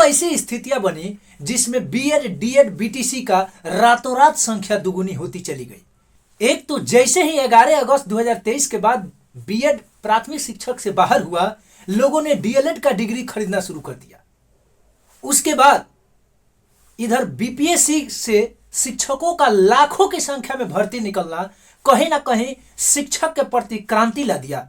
ऐसी स्थितियां बनी जिसमें बीएड डीएड बीटीसी का रातों रात संख्या दुगुनी होती चली गई। एक तो जैसे ही 11 अगस्त 2023 के बाद बीएड प्राथमिक शिक्षक से बाहर हुआ, लोगों ने डीएलएड का डिग्री खरीदना शुरू कर दिया। उसके बाद इधर बीपीएससी से शिक्षकों का लाखों की संख्या में भर्ती निकलना कहीं ना कहीं शिक्षक के प्रति क्रांति ला दिया।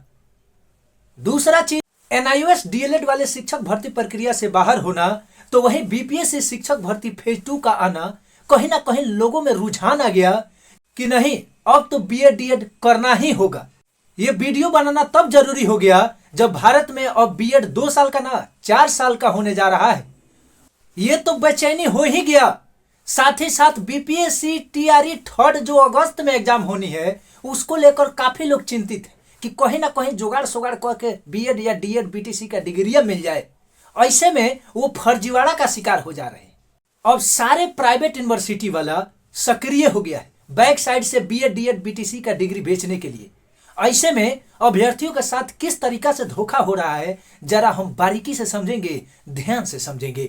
दूसरा चीज, एनआईओएस डीएलएड वाले शिक्षक भर्ती प्रक्रिया से बाहर होना, तो वहीं बीपीएससी शिक्षक भर्ती फेज 2 का आना, कहीं ना कहीं लोगों में रुझान आ गया कि नहीं, अब तो बीएड डीएड करना ही होगा। ये वीडियो बनाना तब जरूरी हो गया जब भारत में अब बीएड 2 साल का ना 4 साल का होने जा रहा है। ये तो बेचैनी हो ही गया। साथ ही साथ बीपीएससी टीआरई 3 जो अगस्त में एग्जाम होनी है, उसको लेकर काफी लोग चिंतित हैं कि कहीं ना कहीं जुगाड़ सुगाड़ करके बीएड या डीएड बीटीसी का डिग्रियां मिल जाए। ऐसे में वो फर्जीवाड़ा का शिकार हो जा रहे हैं। अब सारे प्राइवेट यूनिवर्सिटी वाला सक्रिय हो गया है बैक साइड से बीएड डीएड बीटीसी का डिग्री बेचने के लिए। ऐसे में अभ्यर्थियों के साथ किस तरीका से धोखा हो रहा है, जरा हम बारीकी से समझेंगे, ध्यान से समझेंगे।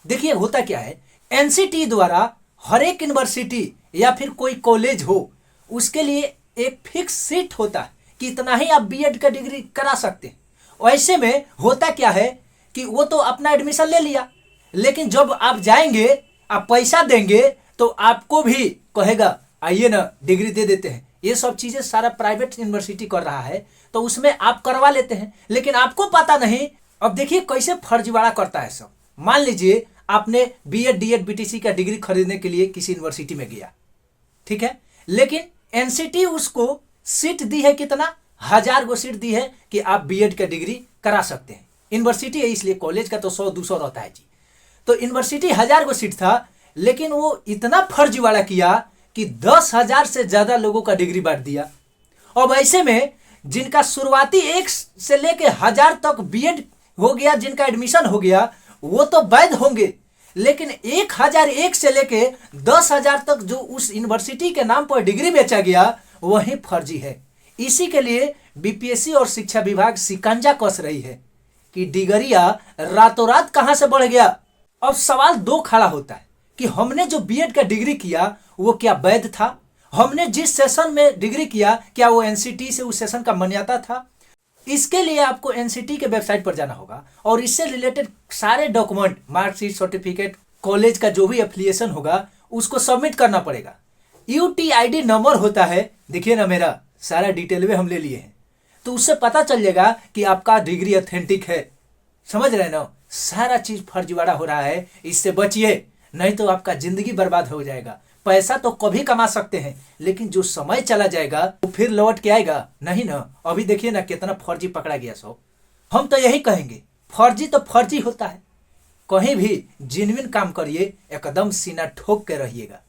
देखिए होता क्या है, एनसीटी द्वारा हर एक यूनिवर्सिटी या फिर कोई कॉलेज हो, उसके लिए एक फिक्स सीट होता है कि इतना ही आप बीएड का डिग्री करा सकते हैं। ऐसे में होता क्या है कि वो तो अपना एडमिशन ले लिया, लेकिन जब आप जाएंगे, आप पैसा देंगे, तो आपको भी कहेगा आइए ना डिग्री दे देते हैं। ये सब चीजें सारा प्राइवेट यूनिवर्सिटी कर रहा है, तो उसमें आप करवा लेते हैं, लेकिन आपको पता नहीं। अब देखिए कैसे फर्जीवाड़ा करता है सब। मान लीजिए आपने बीएड डीएड बीटीसी का डिग्री खरीदने के लिए किसी यूनिवर्सिटी में गया, ठीक है, लेकिन एनसीटी उसको सीट दी है, कितना 1000 गो सीट दी है कि आप बीएड का डिग्री करा सकते हैं। यूनिवर्सिटी है इसलिए, कॉलेज का तो 100-200 रहता है जी। तो यूनिवर्सिटी 1000 गो सीट था, लेकिन वो इतना फर्जीवाड़ा किया कि 10,000 से ज्यादा लोगों का डिग्री बांट दिया। अब ऐसे में जिनका शुरुआती 1 से लेके 1000 तक बीएड हो गया, जिनका एडमिशन हो गया, वो तो वैध होंगे, लेकिन 1001 से लेके 10,000 तक जो उस यूनिवर्सिटी के नाम पर डिग्री बेचा गया, वही फर्जी है। इसी के लिए बीपीएससी और शिक्षा विभाग शिकंजा कस रही है कि डिग्रियां रातों रात कहां से बढ़ गया। अब सवाल 2 खड़ा होता है कि हमने जो बीएड का डिग्री किया वो क्या वैध था? हमने जिस सेशन में डिग्री किया, क्या वो एनसीटी से उस सेशन का मान्यता था? इसके लिए आपको एनसीटी के वेबसाइट पर जाना होगा और इससे रिलेटेड सारे डॉक्यूमेंट, मार्कशीट, सर्टिफिकेट, कॉलेज का जो भी एफिलिएशन होगा, उसको सबमिट करना पड़ेगा। यूटीआईडी नंबर होता है, देखिए ना, मेरा सारा डिटेल में हम ले लिए हैं, तो उससे पता चल जाएगा कि आपका डिग्री ऑथेंटिक है। समझ रहे ना? सारा चीज फर्जीवाड़ा हो रहा है, इससे बचिए, नहीं तो आपका जिंदगी बर्बाद हो जाएगा। पैसा तो कभी कमा सकते हैं, लेकिन जो समय चला जाएगा वो फिर लौट के आएगा नहीं ना। अभी देखिए ना कितना फर्जी पकड़ा गया सब। हम तो यही कहेंगे, फर्जी तो फर्जी होता है। कहीं भी जेन्युइन काम करिए, एकदम सीना ठोक के रहिएगा।